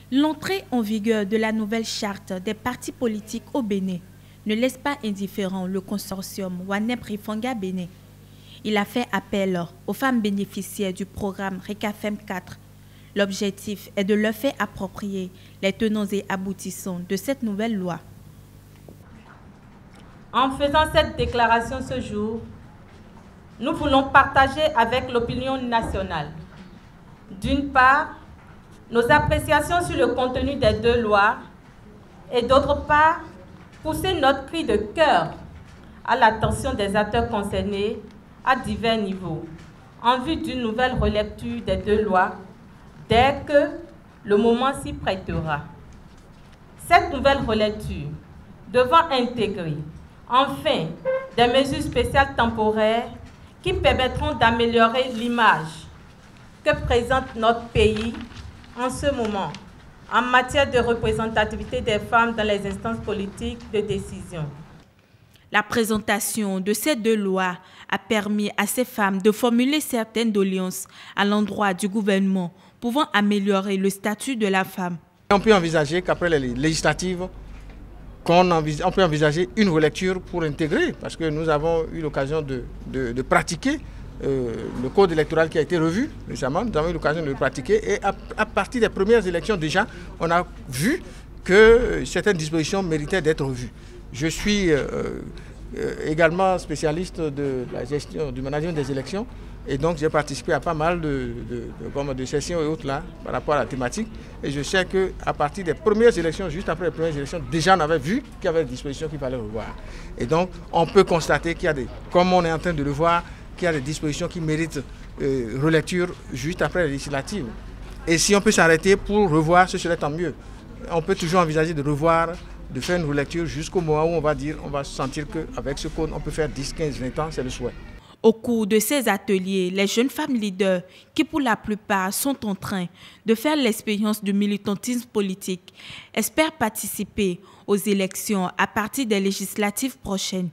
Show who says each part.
Speaker 1: L'entrée en vigueur de la nouvelle charte des partis politiques au Bénin ne laisse pas indifférent le consortium Wanep Rifanga Bénin. Il a fait appel aux femmes bénéficiaires du programme RECAFEM 4. L'objectif est de leur faire approprier les tenants et aboutissants de cette nouvelle loi.
Speaker 2: En faisant cette déclaration ce jour, nous voulons partager avec l'opinion nationale, d'une part, nos appréciations sur le contenu des deux lois et d'autre part, pousser notre cri de cœur à l'attention des acteurs concernés à divers niveaux en vue d'une nouvelle relecture des deux lois dès que le moment s'y prêtera. Cette nouvelle relecture devant intégrer enfin des mesures spéciales temporaires qui permettront d'améliorer l'image que présente notre pays en ce moment en matière de représentativité des femmes dans les instances politiques de décision.
Speaker 1: La présentation de ces deux lois a permis à ces femmes de formuler certaines doléances à l'endroit du gouvernement pouvant améliorer le statut de la femme.
Speaker 3: On peut envisager qu'après les législatives, on peut envisager une relecture pour intégrer, parce que nous avons eu l'occasion de pratiquer le code électoral qui a été revu récemment. Nous avons eu l'occasion de le pratiquer et à partir des premières élections déjà, on a vu que certaines dispositions méritaient d'être revues. Je suis également spécialiste de la gestion du management des élections et donc j'ai participé à pas mal de sessions et autres là par rapport à la thématique et je sais qu'à partir des premières élections, juste après les premières élections, déjà on avait vu qu'il y avait des dispositions qu'il fallait revoir. Et donc on peut constater qu'il y a comme on est en train de le voir, qu'il y a des dispositions qui méritent relecture juste après les législatives. Et si on peut s'arrêter pour revoir, ce serait tant mieux. On peut toujours envisager de revoir, de faire une relecture jusqu'au moment où on va sentir qu'avec ce code, on peut faire 10, 15, 20 ans, c'est le souhait.
Speaker 1: Au cours de ces ateliers, les jeunes femmes leaders, qui pour la plupart sont en train de faire l'expérience du militantisme politique, espèrent participer aux élections à partir des législatives prochaines.